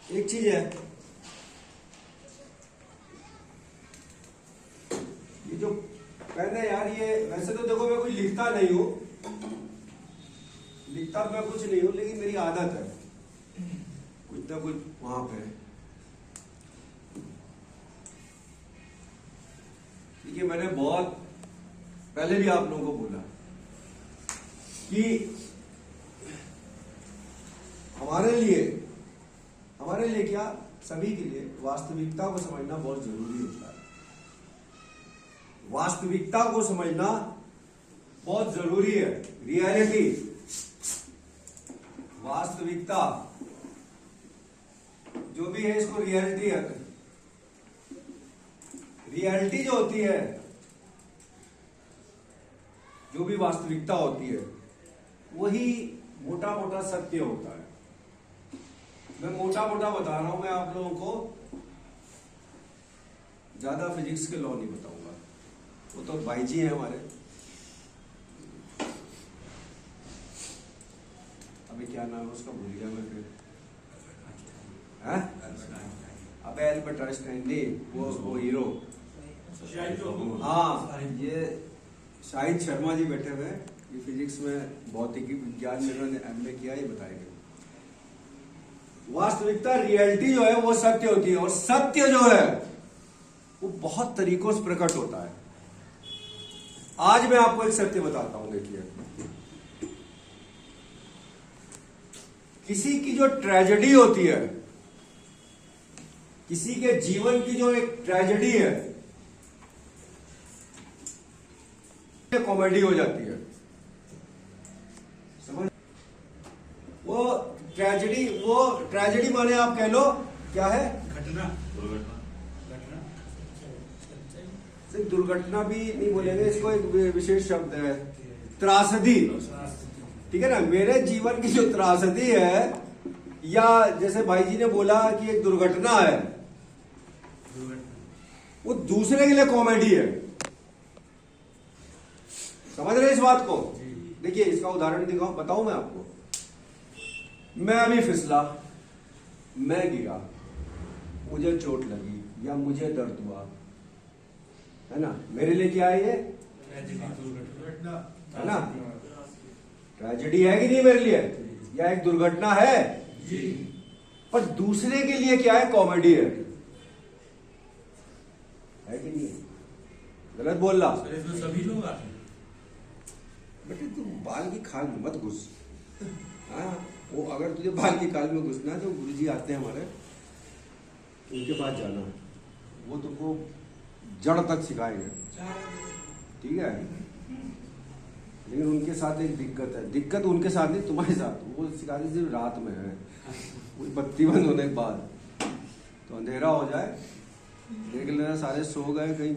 एक चीज है, ये जो पेन है यार, ये वैसे तो देखो मैं कुछ लिखता नहीं हूं, लिखता मैं कुछ नहीं हूं, लेकिन मेरी आदत है कुछ ना कुछ वहां पे। ठीक है, मैंने बहुत पहले भी आप लोगों को बोला कि हमारे लिए क्या, सभी के लिए वास्तविकता को समझना बहुत जरूरी होता है। वास्तविकता को समझना बहुत जरूरी है। रियलिटी, वास्तविकता जो भी है, इसको रियलिटी है। रियलिटी जो होती है, जो भी वास्तविकता होती है, वही मोटा मोटा सत्य होता है। मैं मोटा मोटा बता रहा हूं, मैं आप लोगों को ज्यादा फिजिक्स के लॉ नहीं बताऊंगा, वो तो भाई जी हैं हमारे। अभी क्या नाम है उसका, भूल गया मैं फिर। अबे एल्बर्ट आइंस्टाइन नहीं, वो हीरो। हाँ, ये शाहिद शर्मा जी बैठे हुए हैं, ये फिजिक्स में भौतिकी विज्ञान में इन्होंने एमए किया, ये बताएंगे। वास्तविकता, रियलिटी जो है वो सत्य होती है, और सत्य जो है वो बहुत तरीकों से प्रकट होता है। आज मैं आपको एक सत्य बताता हूं, देखिए। किसी की जो ट्रेजेडी होती है, किसी के जीवन की जो एक ट्रेजेडी है, कॉमेडी हो जाती है। समझ? वो ट्रेजेडी माने आप कह लो क्या है, घटना, सिर्फ दुर्घटना भी नहीं बोलेंगे इसको, एक विशेष शब्द है, त्रासदी। ठीक है ना, मेरे जीवन की जो त्रासदी है, या जैसे भाई जी ने बोला कि एक दुर्घटना है, वो दूसरे के लिए कॉमेडी है। समझ रहे इस बात को? देखिए, इसका उदाहरण दिखाऊं, बताऊं मैं आपको। मैं अभी फिसला, मैं गिरा, मुझे चोट लगी या मुझे दर्द हुआ, है ना, मेरे लिए क्या है ये, है ना, ट्रेजेडी है कि नहीं मेरे लिए, या एक दुर्घटना है जी। पर दूसरे के लिए क्या है, कॉमेडी है कि नहीं? गलत बोल रहा? इसमें सभी लोग आते हैं। बेटे तू बाल की खाल में मत घुस। हाँ, वो अगर तुझे बाल की खाल में घुसना, तो गुरुजी आते हैं हमारे, उनके पास जाना, वो तुमको जड़ तक सिखाएंगे। ठीक है, लेकिन उनके साथ एक दिक्कत है, दिक्कत उनके साथ नहीं, तुम्हारे साथ। वो सिखाते सिर्फ रात में है, वो बत्ती बंद होने के बाद, तो अंधेरा हो जाए, देख लेना सारे सो गए, कहीं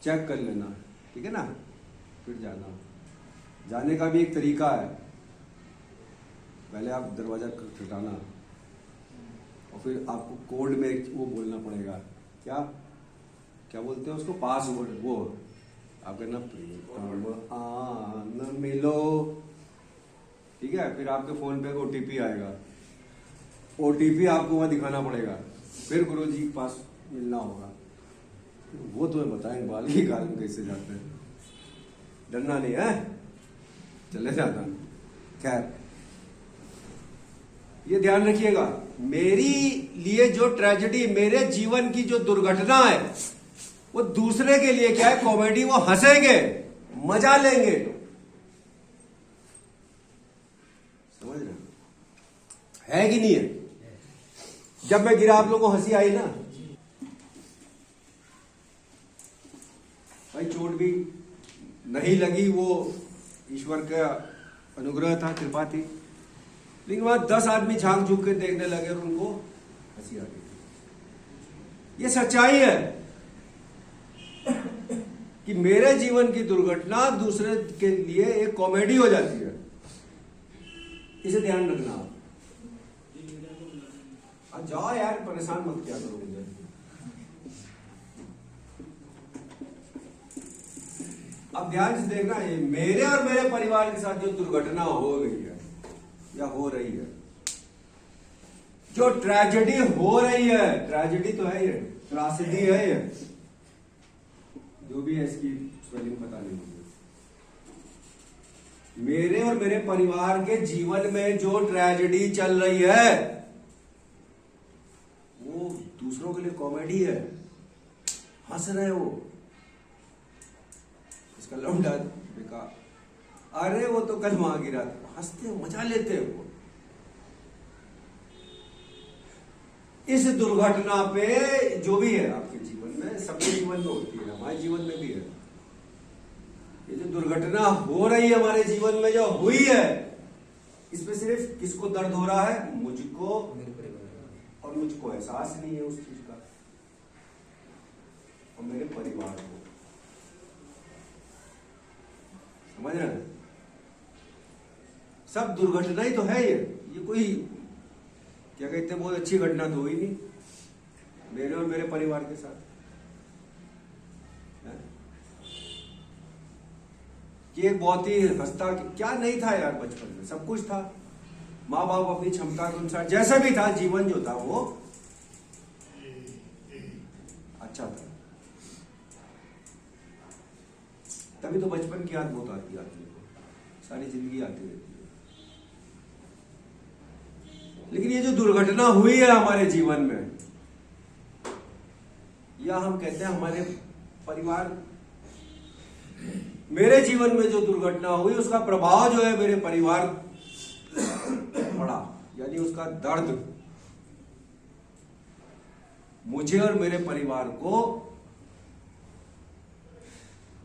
चेक कर लेना, ठीक है ना, फिर जाना। जाने का भी एक तरीका है, पहले आप दरवाजा खटखटाना, और फिर आपको कोड में वो बोलना पड़ेगा, क्या क्या बोलते हैं उसको, पासवर्ड। वो आप कहना आन मिलो, ठीक है। फिर आपके फोन पे ओटीपी आएगा, ओटीपी आपको वहां दिखाना पड़ेगा, फिर गुरुजी के पास मिलना होगा, वो तुम्हें बताएंगे बाल की खाल में कैसे जाते हैं। डरना नहीं है, चले जाना। खैर, ये ध्यान रखिएगा, मेरी लिए जो ट्रेजेडी, मेरे जीवन की जो दुर्घटना है, वो दूसरे के लिए क्या है, कॉमेडी। वो हंसेंगे, मजा लेंगे। समझ रहे है कि नहीं है? जब मैं गिरा, आप लोगों को हंसी आई ना भाई, चोट भी नहीं लगी, वो ईश्वर का अनुग्रह था, कृपा थी। लेकिन वहां 10 आदमी झांक झुक के देखने लगे और उनको हंसी आ गई। ये सच्चाई है कि मेरे जीवन की दुर्घटना दूसरे के लिए एक कॉमेडी हो जाती है। इसे ध्यान रखना। अब जाओ यार, परेशान मत किया करो मुझे। अब ध्यान से देखना, ये मेरे और मेरे परिवार के साथ जो दुर्घटना हो गई है या हो रही है, जो ट्रेजेडी हो रही है, ट्रेजेडी तो है ये, त्रासदी है ये, जो भी है इसकी स्पेलिंग पता नहीं मुझे। मेरे और मेरे परिवार के जीवन में जो ट्रेजेडी चल रही है वो दूसरों के लिए कॉमेडी है, हंस रहे हो, इसका लौंडा बेकार, अरे वो तो कल वहां गिरा था, हंसते हो, मजा लेते हो। इस दुर्घटना पे जो भी है आपके जीवन में, सबके जीवन में होती है, हमारे जीवन में भी है, ये जो दुर्घटना हो रही है हमारे जीवन में, जो हुई है, इसमें सिर्फ किसको दर्द हो रहा है? मुझको और मुझको एहसास नहीं है उस चीज का, और मेरे परिवार को। समझ रहे हैं? सब दुर्घटना ही तो है ये कोई क्या कहते हैं, बहुत अच्छी घटना तो हुई नहीं मेरे और मेरे परिवार के साथ। ये बहुत ही हंसता, क्या नहीं था यार, बचपन में सब कुछ था, माँ बाप अपनी क्षमता के अनुसार जैसा भी था, जीवन जो था वो अच्छा था। तभी तो बचपन की याद बहुत आती है आदमी को, सारी जिंदगी आती रहती है। लेकिन ये जो दुर्घटना हुई है हमारे जीवन में, या हम कहते हैं हमारे परिवार, मेरे जीवन में जो दुर्घटना हुई उसका प्रभाव जो है मेरे परिवार पड़ा, यानी उसका दर्द मुझे और मेरे परिवार को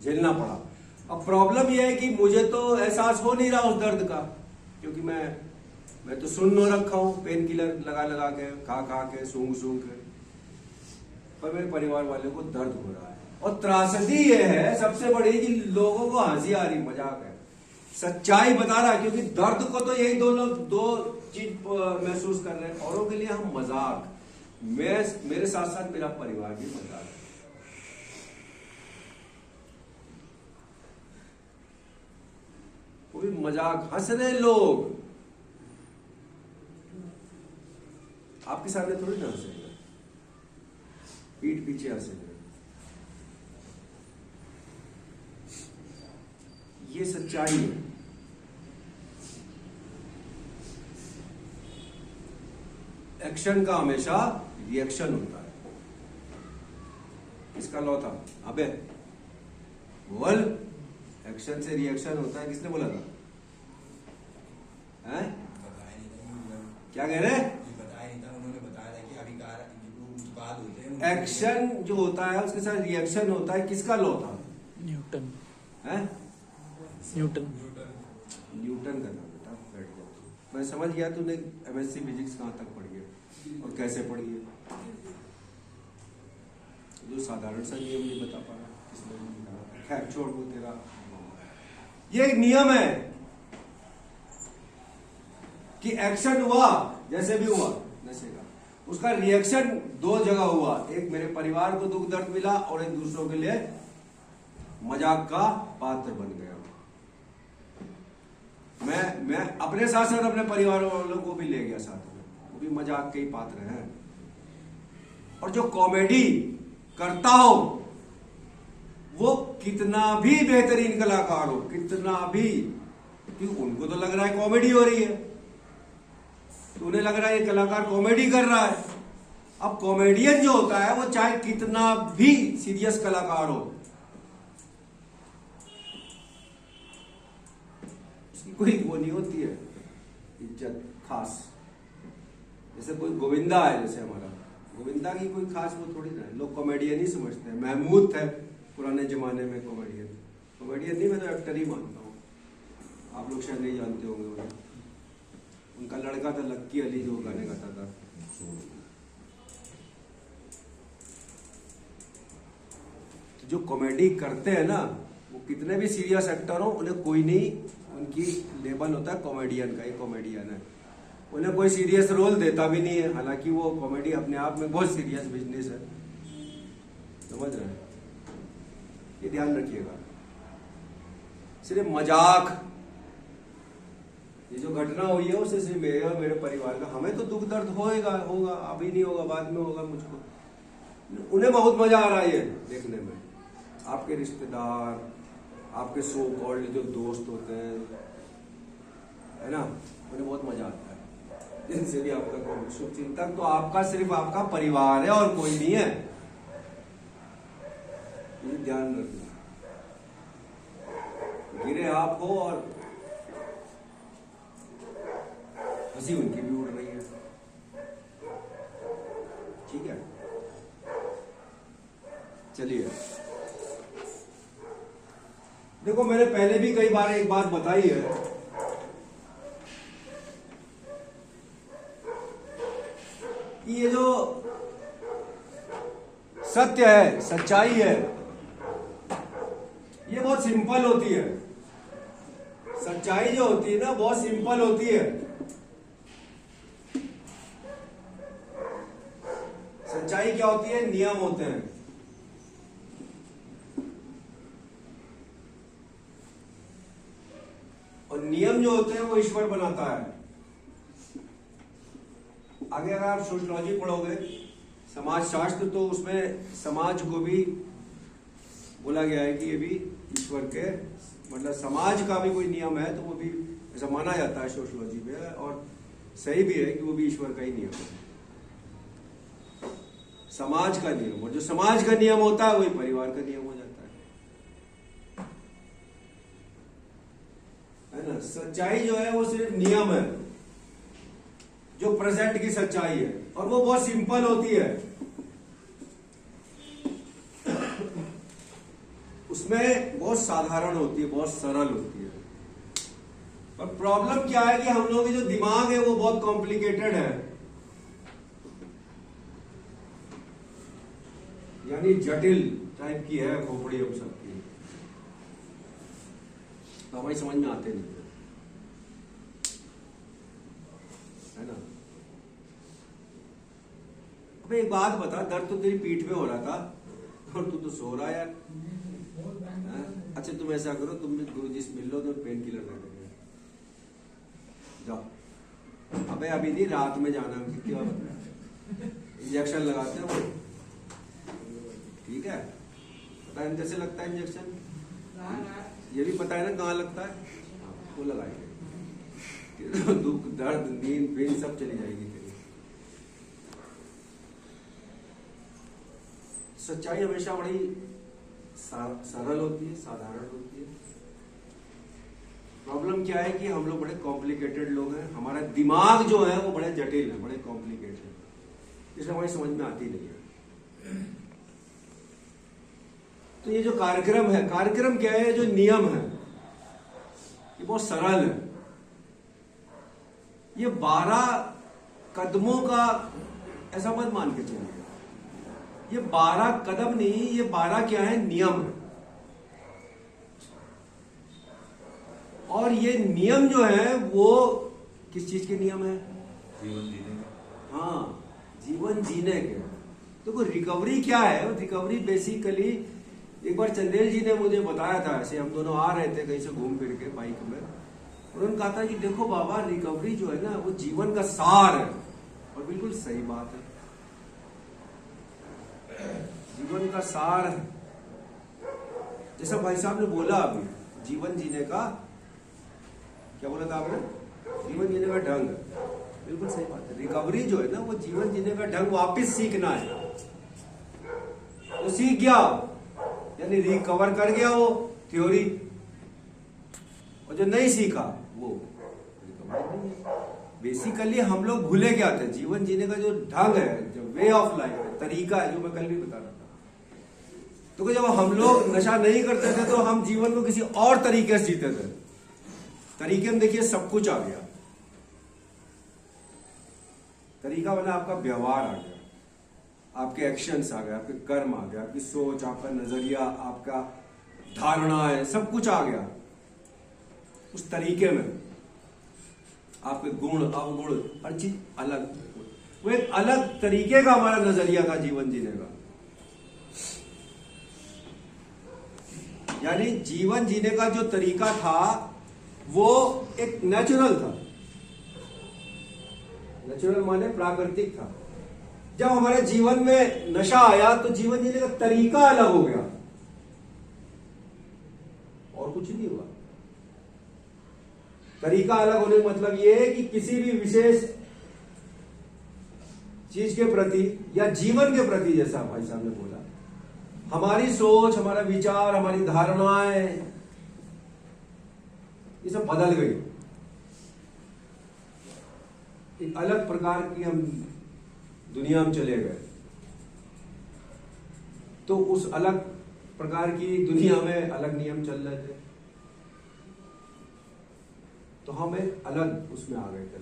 झेलना पड़ा। अब प्रॉब्लम यह है कि मुझे तो एहसास हो नहीं रहा उस दर्द का, क्योंकि मैं तो सुन नो रखा हूं, पेन किलर लगा लगा के, खा खा के, सूंघ सूंघ के, पर मेरे परिवार वाले को दर्द हो रहा है। और त्रासदी ये है सबसे बड़ी कि लोगों को हंसी आ रही, मजाक है, सच्चाई बता रहा है, क्योंकि दर्द को तो यही दो चीज महसूस कर रहे हैं, औरों के लिए हम मजाक, मेरे साथ साथ मेरा परिवार भी मजाक है। कोई मजाक, हंस रहे लोग, आपके सामने थोड़ी ना हंसेंगे, पीठ पीछे हंसेंगे। ये सच्चाई है। एक्शन का हमेशा रिएक्शन होता है। इसका लॉ था, अबे बोल, एक्शन से रिएक्शन होता है, किसने बोला था? हैं? क्या कह रहे? एक्शन जो होता है उसके साथ रिएक्शन होता है, किसका लॉ था? न्यूटन है? न्यूटन न्यूटन का था बेटा, बैठ गया। मैं समझ गया तूने एमएससी फिजिक्स कहां तक पढ़ी है और कैसे पढ़ी है। जो साधारण सा नियम नहीं बता पा रहा, किसने नहीं कहा, खैर छोड़ वो तेरा। ये एक नियम है कि एक्शन हुआ, जैसे भी हुआ नशे का, उसका रिएक्शन दो जगह हुआ, एक मेरे परिवार को दुख दर्द मिला और एक दूसरों के लिए मजाक का पात्र बन गया। मैं अपने साथ साथ अपने परिवार वालों को भी ले गया साथ में, वो भी मजाक के ही पात्र हैं। और जो कॉमेडी करता हो वो कितना भी बेहतरीन कलाकार हो, कितना भी, क्योंकि उनको तो लग रहा है कॉमेडी हो रही है, तो उन्हें लग रहा है ये कलाकार कॉमेडी कर रहा है। अब कॉमेडियन जो होता है वो चाहे कितना भी सीरियस कलाकार हो, उसकी कोई वो नहीं होती है इज्जत खास। जैसे कोई गोविंदा है, जैसे हमारा गोविंदा की कोई खास वो थोड़ी ना है, लोग कॉमेडियन ही समझते हैं। महमूद थे पुराने जमाने में कॉमेडियन, कॉमेडियन नहीं, मैं तो एक्टर ही मानता हूँ। आप लोग शायद नहीं जानते होंगे उन्हें, उनका लड़का था लक्की अली जो गाने गाता था। तो जो कॉमेडी करते हैं ना, वो कितने भी सीरियस एक्टर हो, उन्हें कोई नहीं, उनकी लेबल होता है कॉमेडियन का, ही कॉमेडियन है। उन्हें कोई सीरियस रोल देता भी नहीं है, हालांकि वो कॉमेडी अपने आप में बहुत सीरियस बिजनेस है। समझ रहे हैं? ये ध्यान रखिएगा। सिर्फ मजाक ये जो घटना हुई है उससे सिर्फ मेरे और मेरे परिवार का, हमें तो दुख दर्द होगा, अभी नहीं होगा, बाद में होगा मुझको। उन्हें बहुत मजा आ रहा है ये देखने में। आपके रिश्तेदार, आपके सो कॉल्ड जो दोस्त होते हैं, है ना, उन्हें बहुत मजा आता है। जिनसे भी आपका कोई शुभ चिंतक तो आपका सिर्फ आपका परिवार है और कोई नहीं है, ये ध्यान रखना। गिरे आप हो और हंसी उनकी भी उड़ रही है, ठीक है। चलिए, देखो मैंने पहले भी कई बार एक बात बताई है कि ये जो सत्य है, सच्चाई है, ये बहुत सिंपल होती है। सच्चाई जो होती है ना, बहुत सिंपल होती है। सच्चाई क्या होती है? नियम होते हैं। और नियम जो होते हैं वो ईश्वर बनाता है। आगे अगर आप सोशियोलॉजी पढ़ोगे, समाजशास्त्र, तो उसमें समाज को भी बोला गया है कि ये भी ईश्वर के, मतलब समाज का भी कोई नियम है तो वो भी ऐसा माना जाता है सोशियोलॉजी में, और सही भी है कि वो भी ईश्वर का ही नियम है, समाज का नियम। और जो समाज का नियम होता है वही परिवार का नियम हो जाता है ना। सच्चाई जो है वो सिर्फ नियम है, जो प्रेजेंट की सच्चाई है, और वो बहुत सिंपल होती है। उसमें बहुत साधारण होती है, बहुत सरल होती है। पर प्रॉब्लम क्या है कि हम लोगों की जो दिमाग है वो बहुत कॉम्प्लिकेटेड है, यानी जटिल टाइप की है खोपड़ी हम सबकी, तो हमारी समझ में आते नहीं है ना। अब एक बात बता, दर्द तो तेरी पीठ में हो रहा था और तू तो सो रहा है यार। अच्छा तुम ऐसा करो, तुम भी गुरुजी से मिल लो तो पेन किलर दे देंगे, जाओ। अबे अभी नहीं, रात में जाना, क्या इंजेक्शन लगाते हैं वो, ठीक है। पता है कैसे लगता है इंजेक्शन? ये भी पता है ना कहाँ लगता है, वो लगाएंगे। दुख दर्द नींद पेन सब चली जाएगी तेरी। सच्चाई हमेशा बड़ी सरल होती है, साधारण होती है। प्रॉब्लम क्या है कि हम लोग बड़े कॉम्प्लिकेटेड लोग हैं, हमारा दिमाग जो है वो बड़े जटिल है, बड़े कॉम्प्लिकेटेड, इसलिए हमारी समझ में आती नहीं है। तो ये जो कार्यक्रम है, कार्यक्रम क्या है? जो नियम है ये बहुत सरल है। ये 12 कदमों का ऐसा मत मान के चलिए, ये 12 कदम नहीं, ये 12 क्या है? नियम है। और ये नियम जो है वो किस चीज के नियम है? जीवन जीने का। हाँ, जीवन जीने के। तो रिकवरी क्या है? रिकवरी बेसिकली, एक बार चंदेल जी ने मुझे बताया था, ऐसे हम दोनों आ रहे थे कहीं से घूम फिर के बाइक में, उन्होंने कहा था कि देखो बाबा, रिकवरी जो है ना वो जीवन का सार है। और बिल्कुल सही बात है, जीवन का सार है। जैसा भाई साहब ने बोला अभी, जीवन जीने का, क्या बोला था आपने? जीवन जीने का ढंग, बिल्कुल सही बात है। रिकवरी जो है ना वो जीवन जीने का ढंग वापस सीखना है। तो सीख गया यानी रिकवर कर गया वो थ्योरी, और जो नहीं सीखा वो रिकवर नहीं है। बेसिकली हम लोग भूले क्या थे? जीवन जीने का जो ढंग है, जो वे ऑफ लाइफ है, तरीका है, जो मैं कल भी बता रहा था। तो जब हम लोग नशा नहीं करते थे तो हम जीवन को किसी और तरीके से जीते थे। तरीके में देखिए सब कुछ आ गया। तरीका बना आपका व्यवहार आ गया, आपके एक्शंस आ गए, आपके कर्म आ गए, आपकी सोच, आपका नजरिया, आपका धारणा है, सब कुछ आ गया उस तरीके में। आपके गुण अवगुण हर चीज अलग, वो एक अलग तरीके का हमारा नजरिया था जीवन जीने का। यानी जीवन जीने का जो तरीका था वो एक नेचुरल था। नेचुरल माने प्राकृतिक था। जब हमारे जीवन में नशा आया तो जीवन जीने का तरीका अलग हो गया, और कुछ नहीं हुआ। तरीका अलग होने का मतलब यह है कि किसी भी विशेष चीज के प्रति या जीवन के प्रति, जैसा भाई साहब ने बोला, हमारी सोच, हमारा विचार, हमारी धारणाएं, ये सब बदल गई। एक अलग प्रकार की हम दुनिया में चले गए। तो उस अलग प्रकार की दुनिया में अलग नियम चल रहे थे, तो हम एक अलग उसमें आ गए थे,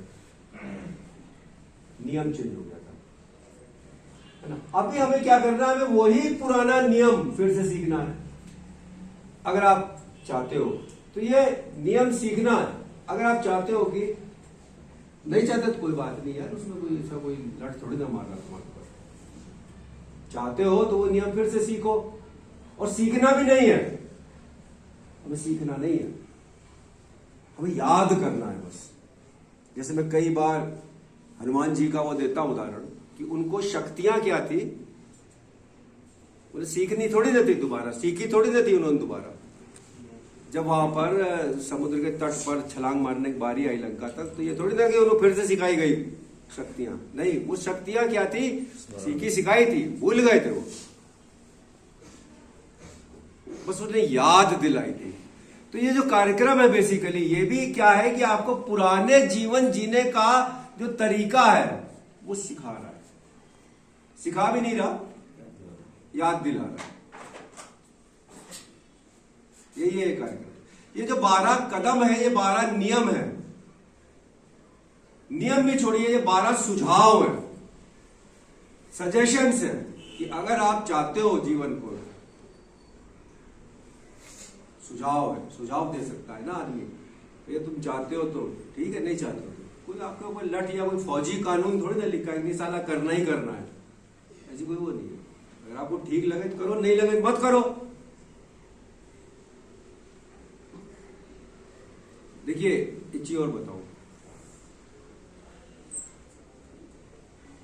नियम चेंज हो गया था, है ना। अभी हमें क्या करना है? हमें वही पुराना नियम फिर से सीखना है। अगर आप चाहते हो तो ये नियम सीखना है। अगर आप चाहते हो कि नहीं चाहते तो कोई बात नहीं यार, उसमें कोई ऐसा कोई लट थोड़ी ना मार रहा तुम्हारे ऊपर। चाहते हो तो वो नियम फिर से सीखो, और सीखना भी नहीं है, हमें सीखना नहीं है, हमें याद करना है बस। जैसे मैं कई बार हनुमान जी का वो देता हूं उदाहरण कि उनको शक्तियां क्या थी, बोले सीखनी थोड़ी देती दोबारा, सीखी थोड़ी देती उन्होंने दोबारा। जब वहां पर समुद्र के तट पर छलांग मारने की बारी आई लंका तक, तो ये थोड़ी ना कि उन्हें फिर से सिखाई गई शक्तियां, नहीं, वो शक्तियां क्या थी? सीखी सिखाई थी, भूल गए थे वो, बस उन्हें याद दिलाई थी। तो ये जो कार्यक्रम है बेसिकली ये भी क्या है कि आपको पुराने जीवन जीने का जो तरीका है वो सिखा रहा है, सिखा भी नहीं रहा, याद दिला रहा है। यही है कार्यक्रम। ये जो 12 कदम है, ये 12 नियम है। नियम भी छोड़िए, ये 12 सुझाव है, सजेशंस है कि अगर आप चाहते हो जीवन को, सुझाव है, सुझाव दे सकता है ना आदमी। ये तुम चाहते हो तो ठीक है, नहीं चाहते हो तो कोई आपके ऊपर लट या कोई फौजी कानून थोड़ी ना लिखा है कि साला करना ही करना है, ऐसी कोई वो नहीं है। अगर आपको ठीक लगे तो करो, नहीं लगे मत करो। देखिए एक चीज और बताऊं,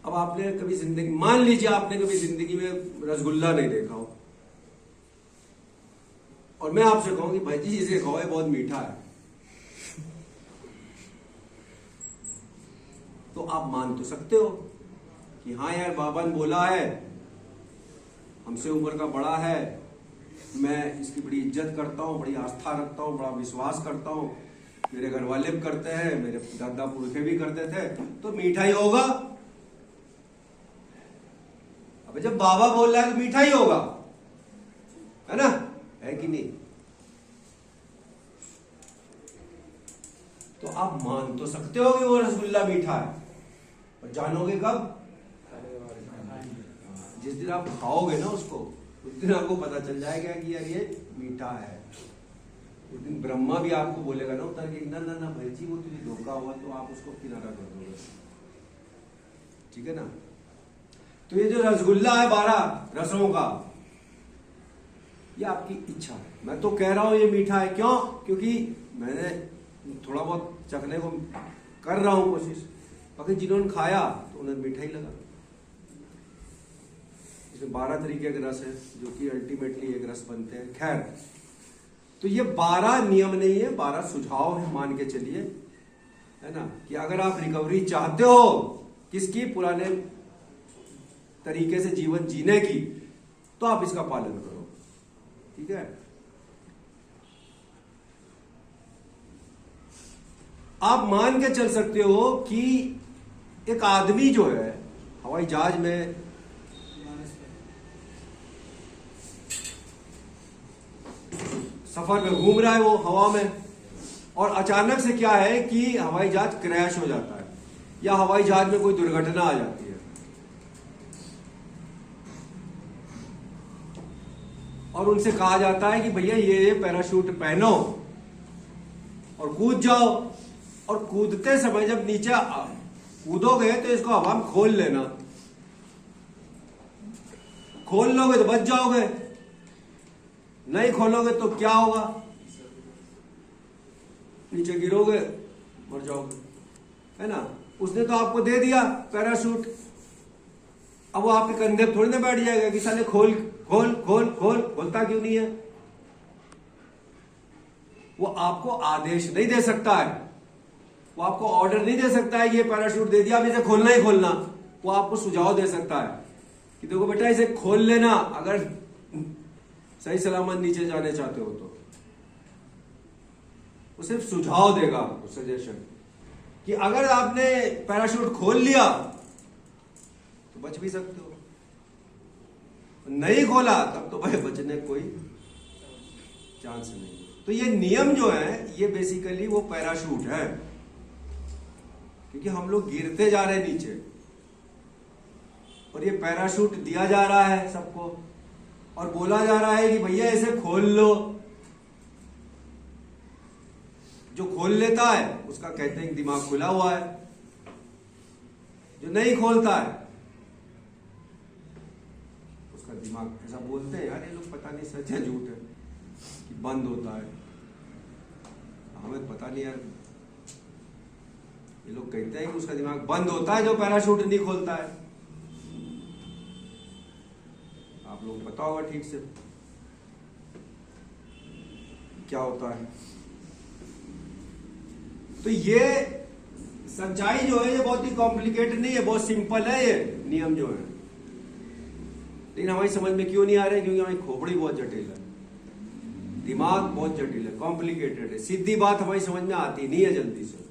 अब आपने कभी जिंदगी, मान लीजिए आपने कभी जिंदगी में रसगुल्ला नहीं देखा हो, और मैं आपसे कहूं कि भाई जी इसे खाओ, ये बहुत मीठा है, तो आप मान तो सकते हो कि हाँ यार बाबा ने बोला है, हमसे उम्र का बड़ा है, मैं इसकी बड़ी इज्जत करता हूं, बड़ी आस्था रखता हूं, बड़ा विश्वास करता हूं, मेरे घर वाले भी करते हैं, मेरे दादा पुरखे भी करते थे, तो मीठा ही होगा। अब जब बाबा बोल रहा है तो मीठा ही होगा, है ना, है कि नहीं? तो आप मान तो सकते हो कि वो रसगुल्ला मीठा है, पर जानोगे कब? जिस दिन आप खाओगे ना उसको, उस दिन आपको पता चल जाएगा कि यार ये मीठा है। उस दिन ब्रह्मा भी आपको बोलेगा ना उतर के, ना ना ना भाई जी वो तुझे धोखा हुआ, तो आप उसको किनारा कर दोगे, ठीक है ना। तो ये जो रसगुल्ला है 12 रसों का, ये आपकी इच्छा है। मैं तो कह रहा हूं ये मीठा है, क्यों? क्योंकि मैंने थोड़ा बहुत चखने को कर रहा हूं कोशिश, बाकी जिन्होंने खाया तो उन्हें मीठा ही लगा। इसमें 12 तरीके के रस है जो कि अल्टीमेटली एक रस बनते हैं। खैर, तो ये 12 नियम नहीं है, 12 सुझाव है, मान के चलिए, है ना, कि अगर आप रिकवरी चाहते हो किसकी, पुराने तरीके से जीवन जीने की, तो आप इसका पालन करो, ठीक है। आप मान के चल सकते हो कि एक आदमी जो है हवाई जहाज में सफर में घूम रहा है, वो हवा में, और अचानक से क्या है कि हवाई जहाज क्रैश हो जाता है या हवाई जहाज में कोई दुर्घटना आ जाती है, और उनसे कहा जाता है कि भैया ये पैराशूट पहनो और कूद जाओ, और कूदते समय जब नीचे कूदोगे तो इसको हवा में खोल लेना, खोल लोगे तो बच जाओगे, नहीं खोलोगे तो क्या होगा? नीचे गिरोगे मर जाओगे, है ना। उसने तो आपको दे दिया पैराशूट, अब वो आपके कंधे पे थोड़ी ना बैठ जाएगा कि साले खोल खोल खोल खोल, खोलता क्यों नहीं है। वो आपको आदेश नहीं दे सकता है, वो आपको ऑर्डर नहीं दे सकता है, ये पैराशूट दे दिया अब इसे खोलना ही खोलना। वो आपको सुझाव दे सकता है कि देखो बेटा इसे खोल लेना अगर सही सलामत नीचे जाने चाहते हो तो। वो सिर्फ सुझाव देगा आपको, सजेशन, कि अगर आपने पैराशूट खोल लिया तो बच भी सकते हो, नहीं खोला तब तो भाई बचने कोई चांस नहीं। तो ये नियम जो है ये बेसिकली वो पैराशूट है, क्योंकि हम लोग गिरते जा रहे हैं नीचे और ये पैराशूट दिया जा रहा है सबको और बोला जा रहा है कि भैया इसे खोल लो। जो खोल लेता है उसका कहते हैं कि दिमाग खुला हुआ है, जो नहीं खोलता है उसका दिमाग, ऐसा बोलते हैं यार ये लोग, पता नहीं सच है झूठ है, कि बंद होता है। हमें पता नहीं यार, ये लोग कहते हैं कि उसका दिमाग बंद होता है जो पैराशूट नहीं खोलता है। आप लोगों को पता होगा ठीक से क्या होता है। तो ये सच्चाई जो है ये बहुत ही कॉम्प्लिकेटेड नहीं है, बहुत सिंपल है ये नियम जो है, लेकिन हमारी समझ में क्यों नहीं आ रहे? क्योंकि हमारी खोपड़ी बहुत जटिल है, दिमाग बहुत जटिल है, कॉम्प्लिकेटेड है। सीधी बात हमारी समझ में आती नहीं है जल्दी से।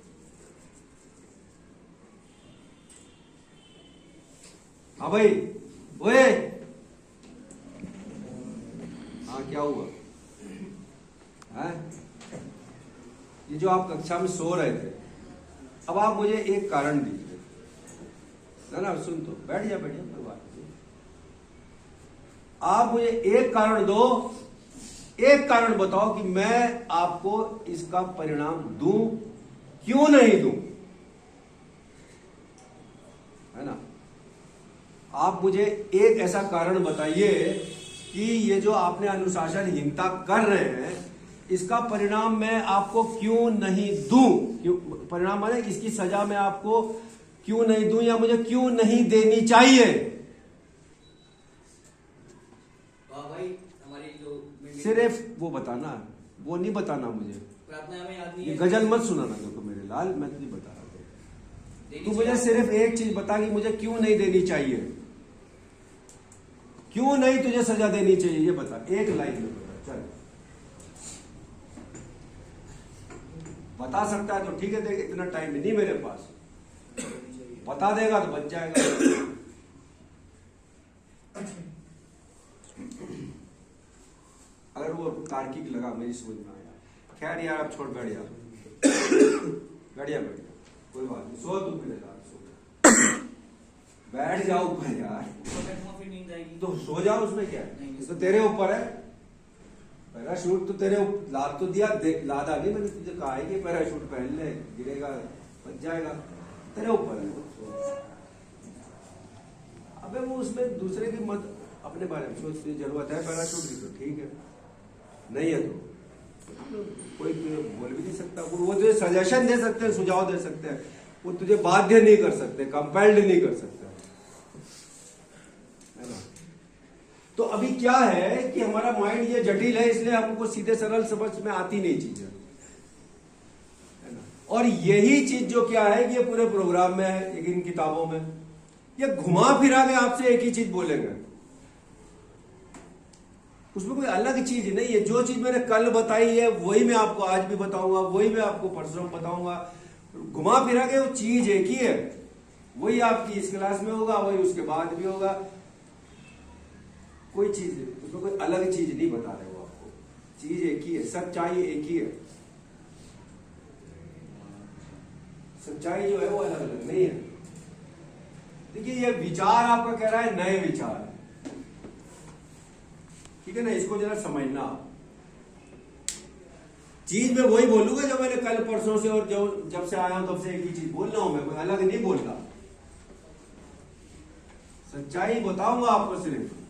हाँ भाई, ओए, हाँ क्या हुआ? है ये जो आप कक्षा में सो रहे थे, अब आप मुझे एक कारण दीजिए ना, सुन तो बैठ जा कोई बात नहीं। आप मुझे एक कारण दो, एक कारण बताओ कि मैं आपको इसका परिणाम दूं, क्यों नहीं दूं, है ना। आप मुझे एक ऐसा कारण बताइए कि ये जो आपने अनुशासनहीनता कर रहे हैं इसका परिणाम मैं आपको क्यों नहीं दूं, क्यों परिणाम माने इसकी सजा मैं आपको क्यों नहीं दूं, या मुझे क्यों नहीं देनी चाहिए। भाई हमारी जो सिर्फ वो बताना, वो नहीं बताना मुझे, प्रार्थना में याद नहीं ये है। गजल मत सुनाना देखो मेरे लाल, मैं तुझे बता रहा हूं। तू मुझे सिर्फ एक चीज बता कि मुझे क्यों नहीं देनी चाहिए, क्यों नहीं तुझे सजा देनी चाहिए, ये बता, एक लाइन में बता। चल बता सकता है तो ठीक है, देख इतना टाइम नहीं मेरे पास, बता देगा तो बच जाएगा। अगर वो तार्किक लगा, मेरी समझ में आया, खैर यार अब छोड़, बैठ जा बैठ जा, कोई बात नहीं, सो तू मेरे साथ, सो बैठ जाओ ऊपर यार, तो सो जाओ, उसमें क्या है, तो तेरे ऊपर है। पैराशूट तो तेरे लाद तो दिया, लादा नहीं, मैंने तुझे कहा है कि पैराशूट पहन ले, गिरेगा बच जाएगा, तेरे ऊपर है। अबे वो उसमें दूसरे की मत अपने बारे में सोच, तुझे जरूरत है पैराशूट की तो ठीक है, नहीं है तो कोई तुझे बोल भी नहीं सकता। वो तुझे सजेशन दे सकते हैं, सुझाव दे सकते हैं, वो तुझे बाध्य नहीं कर सकते, कंपेल्ड नहीं कर सकते, है ना। तो अभी क्या है कि हमारा माइंड ये जटिल है, इसलिए हमको सीधे सरल समझ में आती नहीं चीजें, है ना। और यही चीज जो क्या है कि ये पूरे प्रोग्राम में है, इन किताबों में ये घुमा फिरा के आपसे एक ही चीज बोलेंगे, उसमें कोई अलग चीज नहीं है। जो चीज मैंने कल बताई है वही मैं आपको आज भी बताऊंगा, वही मैं आपको परसों बताऊंगा, घुमा फिरा के वो चीज एक ही है, वही आपकी इस क्लास में होगा, वही उसके बाद भी होगा, कोई चीज उसमें कोई अलग चीज नहीं बता रहे वो आपको, चीज एक ही है, सच्चाई एक ही है। सच्चाई जो है वो अलग अलग नहीं है। देखिए ये विचार आपका कह रहा है नए विचार, ठीक है ना, इसको जरा समझना। चीज मैं वही बोलूंगा जो मैंने कल परसों से और जब से आया हूं तब से एक ही चीज बोल रहा हूं, मैं कोई अलग नहीं बोल रहा, सच्चाई बताऊंगा आपको सिर्फ।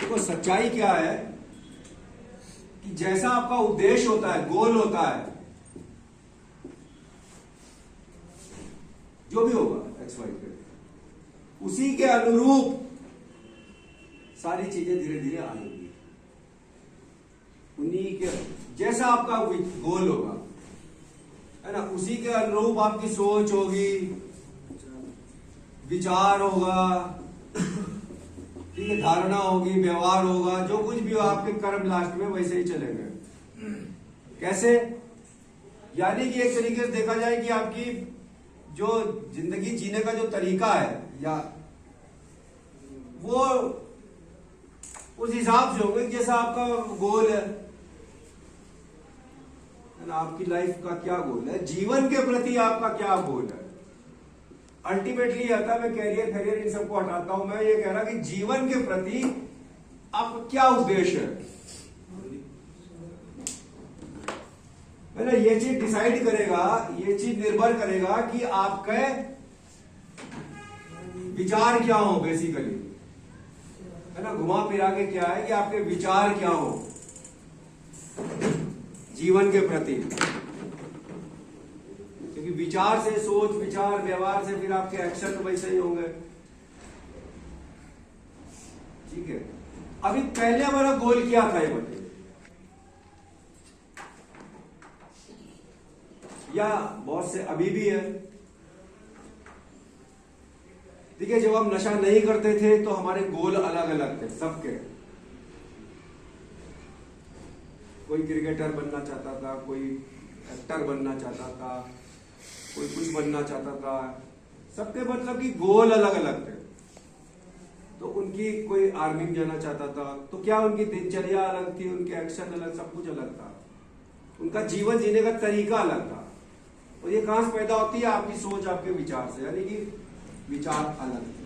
देखो सच्चाई क्या है कि जैसा आपका उद्देश्य होता है, गोल होता है, जो भी होगा एक्स वाई पे, उसी के अनुरूप सारी चीजें धीरे धीरे आएंगी। उन्हीं के जैसा आपका गोल होगा, है ना, उसी के अनुरूप आपकी सोच होगी, विचार होगा, ठीक है, धारणा होगी, व्यवहार होगा, जो कुछ भी हो आपके कर्म लास्ट में वैसे ही चलेंगे। कैसे? यानी कि एक तरीके से देखा जाए कि आपकी जो जिंदगी जीने का जो तरीका है या वो उस हिसाब से होगा जैसा आपका गोल है ना, आपकी लाइफ का क्या गोल है, जीवन के प्रति आपका क्या गोल है। अल्टीमेटली आता है, मैं कैरियर इन सबको हटाता हूं, मैं ये कह रहा कि जीवन के प्रति आपका क्या उद्देश्य है ना, ये चीज डिसाइड करेगा, ये चीज निर्भर करेगा कि आपके विचार क्या हो बेसिकली, है ना, घुमा फिरा के क्या है कि आपके विचार क्या हो जीवन के प्रति, क्योंकि विचार से सोच, विचार व्यवहार से फिर आपके एक्शन तो वैसे ही होंगे। ठीक है, अभी पहले हमारा गोल क्या था ये बताइए, या बहुत से अभी भी है। ठीक है, जब हम नशा नहीं करते थे तो हमारे गोल अलग अलग थे सबके। कोई क्रिकेटर बनना चाहता था, कोई एक्टर बनना चाहता था, कोई कुछ बनना चाहता था, सबके मतलब कि गोल अलग अलग थे। तो उनकी कोई आर्मी में जाना चाहता था, तो क्या उनकी दिनचर्या अलग थी, उनके एक्शन अलग, सब कुछ अलग था, उनका जीवन जीने का तरीका अलग था। और ये कहां से पैदा होती है? आपकी सोच, आपके विचार से, यानी कि विचार अलग थे।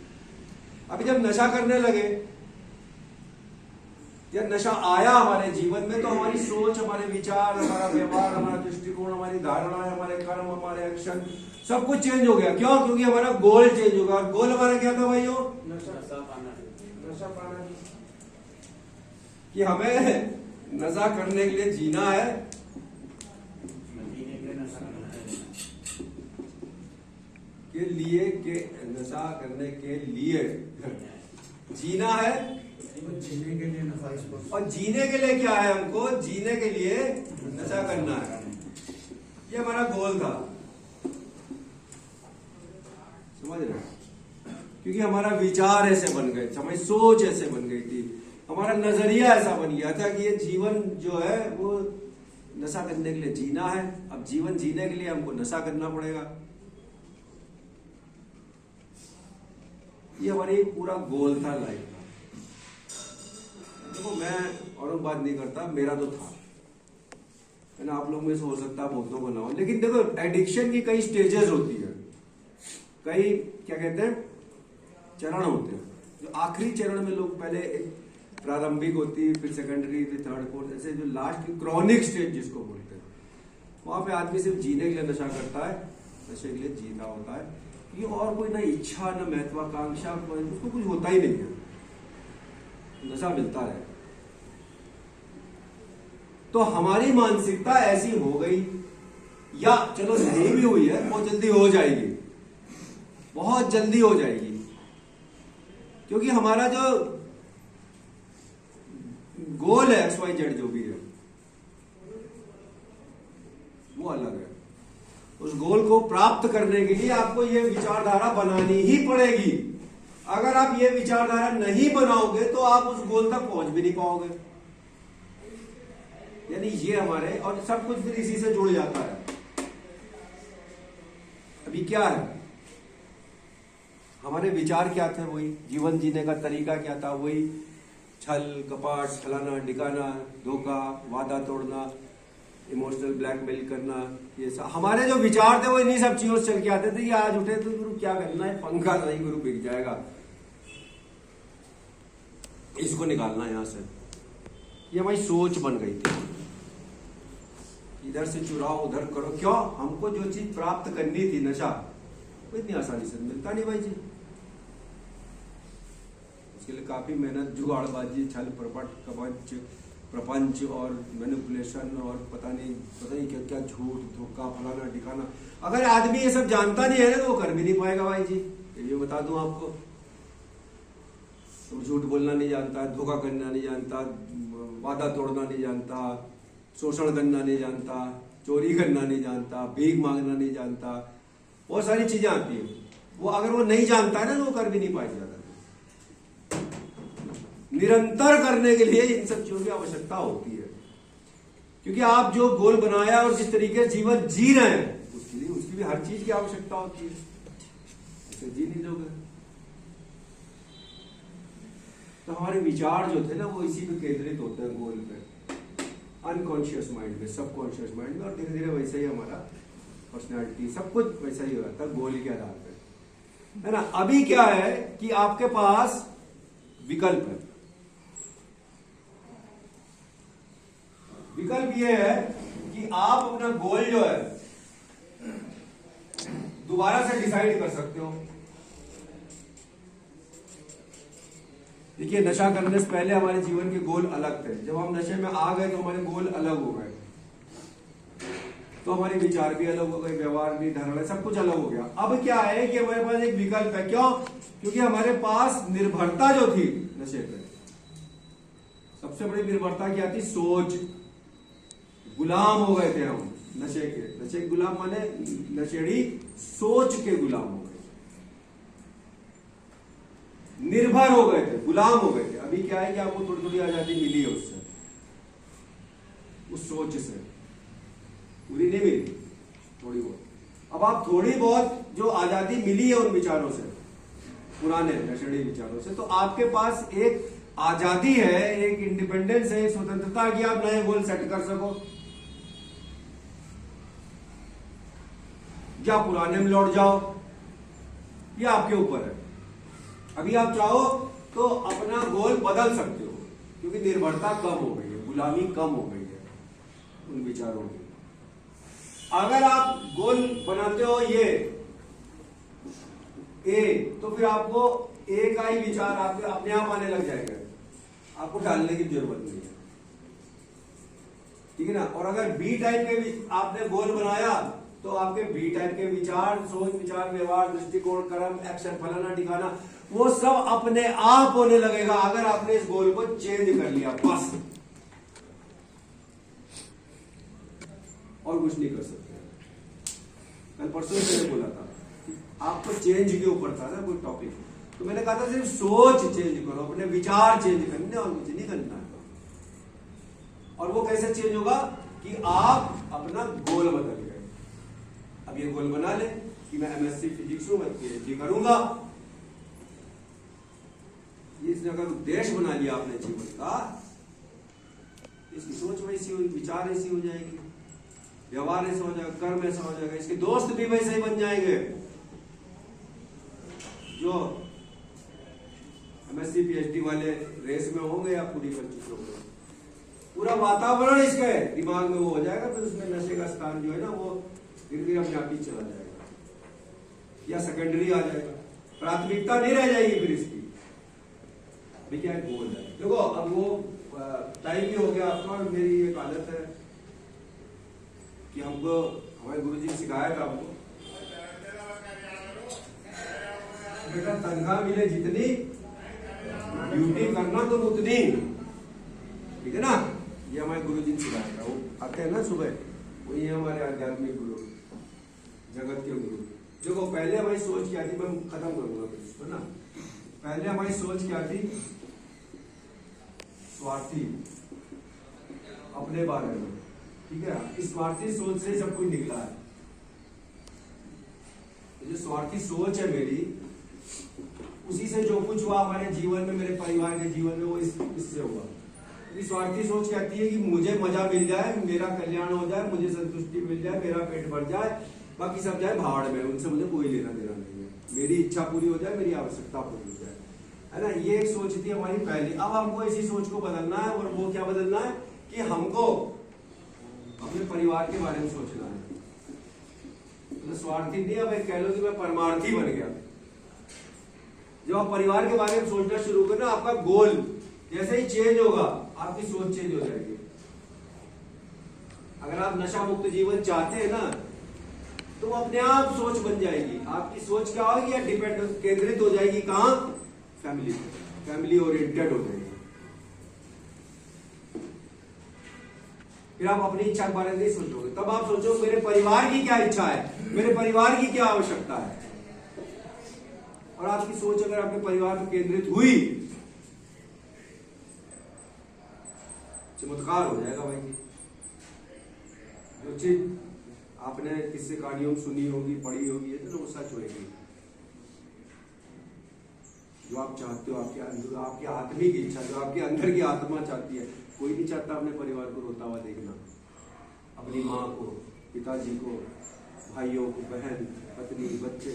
अभी जब नशा करने लगे या नशा आया हमारे जीवन में, तो हमारी सोच, हमारे विचार, हमारा व्यवहार, हमारा दृष्टिकोण, हमारी धारणा, हमारे कर्म, हमारे एक्शन, सब कुछ चेंज हो गया। क्यों? क्योंकि हमारा गोल चेंज होगा। और गोल हमारा क्या था भाइयों? नशा पाना। कि हमें नशा करने के लिए जीना है, के लिए, के नशा करने के लिए जीना है, जीने के लिए नशा, और जीने के लिए क्या है? हमको जीने के लिए नशा करना है। ये हमारा गोल था, समझ रहे? क्योंकि हमारा विचार ऐसे बन गए, हमारी सोच ऐसे बन गई थी, हमारा नजरिया ऐसा बन गया था कि ये जीवन जो है वो नशा करने के लिए जीना है। अब जीवन जीने के लिए हमको नशा करना पड़ेगा। ये हमारी पूरा गोल था लाइफ का। देखो, मैं औरों बात नहीं करता, मेरा तो था, है ना। आप लोग में से हो सकता है बहुतों को ना हो, लेकिन देखो एडिक्शन की कई स्टेजेस होती है, कई क्या कहते हैं चरण होते हैं। जो आखिरी चरण में लोग पहले प्रारंभिक होती है, फिर सेकेंडरी, फिर थर्ड, फोर्थ, ऐसे जो लास्ट की क्रॉनिक स्टेज जिसको बोलते हैं, वहां पे आदमी सिर्फ जीने के लिए नशा करता है, नशे के लिए जीता होता है। ये और कोई ना इच्छा, ना महत्वाकांक्षा, उसको कुछ होता ही नहीं है, नशा मिलता रहे। तो हमारी मानसिकता ऐसी हो गई, या चलो नहीं भी हुई है, बहुत जल्दी हो जाएगी, बहुत जल्दी हो जाएगी, क्योंकि हमारा जो गोल है XYZ जो भी है वो अलग है। उस गोल को प्राप्त करने के लिए आपको ये विचारधारा बनानी ही पड़ेगी। अगर आप ये विचारधारा नहीं बनाओगे तो आप उस गोल तक पहुंच भी नहीं पाओगे। यानी ये हमारे, और सब कुछ फिर इसी से जुड़ जाता है। अभी क्या है, हमारे विचार क्या थे? वही जीवन जीने का तरीका क्या था? वही छल कपट, छलाना डिकाना, धोखा, वादा तोड़ना, इमोशनल ब्लैकमेल करना, ये सब हमारे जो विचार थे वो इन्हीं सब चीजों से चल के आते थे। कि आज उठे तो गुरु क्या करना है, पंखा नहीं गुरु बिक जाएगा, इसको निकालना यहां से। ये हमारी सोच बन गई थी, इधर से चुराओ उधर करो। क्यों? हमको जो चीज प्राप्त करनी थी, नशा, वो इतनी आसानी से मिलता नहीं भाई जी। उसके लिए काफ़ी मेहनत, जुगाड़बाजी, छल प्रपट, कवच, प्रपंच और मैनिपुलेशन और पता नहीं क्या क्या, झूठ धोखा फलाना ठिकाना। अगर आदमी ये सब जानता नहीं है ना तो वो कर भी नहीं पाएगा भाई जी, ये बता दूं आपको। तो झूठ बोलना नहीं जानता, धोखा करना नहीं जानता, वादा तोड़ना नहीं जानता, शोषण करना नहीं जानता, चोरी करना नहीं जानता, भीख मांगना नहीं जानता, बहुत सारी चीजें आती है। वो अगर वो नहीं जानता है ना तो वो कर भी नहीं पाएगा। निरंतर करने के लिए इन सब चीजों की आवश्यकता होती है, क्योंकि आप जो गोल बनाया और जिस तरीके से जीवन जी रहे हैं उसके लिए उसकी भी हर चीज की आवश्यकता होती है, ऐसे जी नहीं लोगे। तो हमारे विचार जो थे ना वो इसी पे केंद्रित होते हैं, गोल पे, अनकॉन्शियस माइंड में, सबकॉन्शियस माइंड में, और धीरे धीरे वैसे ही हमारा पर्सनैलिटी सब कुछ वैसा ही हो जाता है गोल के आधार पे, है ना। अभी क्या है कि आपके पास विकल्प है। विकल्प ये है कि आप अपना गोल जो है दोबारा से डिसाइड कर सकते हो। देखिए, नशा करने से पहले हमारे जीवन के गोल अलग थे। जब हम नशे में आ गए तो हमारे गोल अलग हो गए, तो हमारे विचार भी अलग हो गए, व्यवहार भी, धारणा, सब कुछ अलग हो गया। अब क्या है कि हमारे पास एक विकल्प है। क्यों? क्योंकि हमारे पास निर्भरता जो थी नशे पे, सबसे बड़ी निर्भरता क्या थी? सोच। गुलाम हो गए थे हम नशे के। नशे के गुलाम माने नशेड़ी सोच के गुलाम हो गए, निर्भर हो गए थे, गुलाम हो गए थे। अभी क्या है कि आपको थोड़ी थोड़ी आजादी मिली है उससे, उस सोच से। पूरी नहीं मिली, थोड़ी बहुत। अब आप थोड़ी बहुत जो आजादी मिली है उन विचारों से, पुराने नशेड़ी विचारों से, तो आपके पास एक आजादी है, एक इंडिपेंडेंस है, एक स्वतंत्रता की आप नए गोल सेट कर सको, या पुराने में लौट जाओ, ये आपके ऊपर है। अभी आप चाहो तो अपना गोल बदल सकते हो, क्योंकि निर्भरता कम हो गई है, गुलामी कम हो गई है उन विचारों की। अगर आप गोल बनाते हो ये ए, तो फिर आपको ए का ही विचार आपके अपने आप आने लग जाएगा, आपको डालने की जरूरत नहीं है, ठीक है ना। और अगर बी टाइप के भी आपने गोल बनाया तो आपके बी टाइप के विचार, सोच, विचार, व्यवहार, दृष्टिकोण, कर्म, एक्शन, फलाना ठिकाना, वो सब अपने आप होने लगेगा अगर आपने इस गोल को चेंज कर लिया, बस। और कुछ नहीं कर सकते। कल परसों मैंने बोला था, आपको चेंज के ऊपर था ना कोई टॉपिक, तो मैंने कहा था सिर्फ सोच चेंज करो, अपने विचार चेंज करने, और कुछ नहीं करना है। और वो कैसे चेंज होगा कि आप अपना गोल बदल गए। अब ये गोल बना ले कि मैं एमएससी फिजिक्स हूं, मैं पीएचडी करूंगा। इसने अगर उद्देश्य बना लिया आपने जीवन का, इसकी सोच वैसी होगी, विचार ऐसी हो जाएगी, व्यवहार ऐसा हो जाएगा, कर्म ऐसा हो जाएगा, इसके दोस्त भी वैसे ही बन जाएंगे। जो एमएससी पीएचडी वाले रेस में होंगे या पूरी कर चुके होंगे, पूरा वातावरण इसके दिमाग में वो हो जाएगा, फिर उसमें नशे का स्थान जो है ना वो धीरे अपने आप ही चला जाएगा, या सेकेंडरी आ जाएगा, प्राथमिकता नहीं रह जाएगी फिर इसकी। अभी क्या गोल है, देखो अब वो टाइम भी हो गया आपका। मेरी एक आदत है कि हमको हमारे गुरुजी ने सिखाया था हमको, बेटा तनख्वाह मिले जितनी, ड्यूटी करना तो उतनी, ठीक है ना। ये हमारे गुरुजी ने सिखाया था। वो आते हैं ना सुबह, वही है हमारे आध्यात्मिक गुरु, जगत के गुरु। देखो पहले हमारी सोच क्या थी, मैं खत्म करूंगा फिर इसको ना। पहले हमारी सोच क्या थी? स्वार्थी, अपने बारे में, ठीक है। इस स्वार्थी सोच से सब कुछ निकला है। जो स्वार्थी सोच है मेरी, उसी से जो कुछ हुआ हमारे जीवन में, मेरे परिवार के जीवन में, वो इससे हुआ। स्वार्थी सोच कहती है कि मुझे मजा मिल जाए, मेरा कल्याण हो जाए, मुझे संतुष्टि मिल जाए, मेरा पेट भर जाए, बाकी सब जाए भाड़ में, उनसे मुझे कोई लेना देना नहीं है, मेरी इच्छा पूरी हो जाए, मेरी आवश्यकता पूरी हो जाए, है ना। ये एक सोच थी हमारी पहली। अब हमको इसी सोच को बदलना है, और वो क्या बदलना है कि हमको अपने परिवार के बारे में सोचना है। तो स्वार्थी नहीं, अब कह लो कि मैं परमार्थी बन गया। जब आप परिवार के बारे में सोचना शुरू करें ना, आपका गोल जैसे ही चेंज होगा, आपकी सोच चेंज हो जाएगी। अगर आप नशा मुक्त जीवन चाहते हैं ना, तो अपने आप सोच बन जाएगी। आपकी सोच क्या होगी, या डिपेंड केंद्रित हो जाएगी कहां, फैमिली पे, फैमिली ओरिएंटेड हो जाएगी। फिर आप अपनी इच्छा के बारे में नहीं सोचोगे, तब आप सोचो मेरे परिवार की क्या इच्छा है, मेरे परिवार की क्या आवश्यकता है। और आपकी सोच अगर आपके परिवार पर केंद्रित हुई, चमत्कार हो जाएगा भाई जी। जो चीज आपने किससे कहानियों में सुनी होगी, पढ़ी होगी, तो वो सच होगी। जो आप चाहते हो, आपके अंदर, आपकी आत्मिक इच्छा, जो आपके अंदर की आत्मा चाहती है। कोई नहीं चाहता अपने परिवार को रोता हुआ देखना, अपनी माँ को, पिताजी को, भाइयों को, बहन, पत्नी, बच्चे,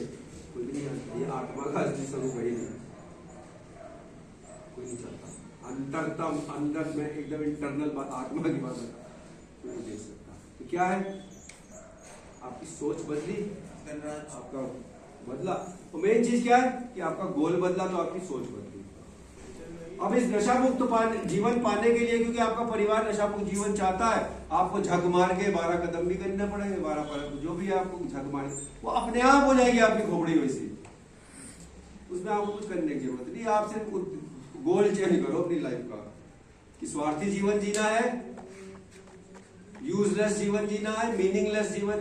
कोई नहीं चाहता। ये आत्मा का असली स्वरूप है नहीं, कोई नहीं चाहता। अंतरतम, अंदर में एकदम इंटरनल बात, आत्मा की बात है, कोई नहीं देख सकता। तो क्या है, आपकी सोच बदली, आपका बदला। तो मेन चीज क्या है कि आपका गोल बदला, तो आपकी सोच बदली। अब इस नशा मुक्त जीवन पाने के लिए, क्योंकि आपका परिवार नशा मुक्त जीवन चाहता है, आपको झक मार के 12 कदम भी करने पड़ेंगे, 12 कदम जो भी है आपको झक मारे, वो अपने आप हो जाएगी आपकी खोपड़ी वैसी। उसमें आपको कुछ करने की जरूरत नहीं। आप सिर्फ गोल चेंज करो अपनी लाइफ का, कि स्वार्थी जीवन जीना है, यूजलेस जीवन जीना है, मीनिंगलेस जीवन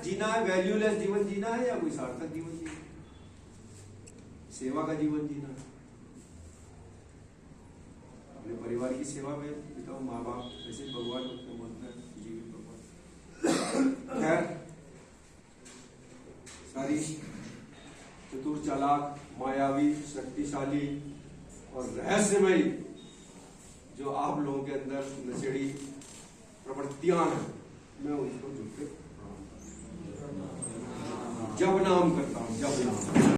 जीना है, वैल्यूलेस जीवन जीना है, या कोई सार्थक जीवन जीना है, सेवा का जीवन जीना है। अपने परिवार की सेवा में बिताओ, माँ बाप ऐसे भगवान बोलते हैं, जीवित भगवान। खैर, सारी चतुर, चालाक, मायावी, शक्तिशाली और रहस्यमयी जो आप लोगों के अंदर नशेड़ी प्रवृत्तियां हैं, मैं उनको झुक के जब नाम करता हूं, जब नाम।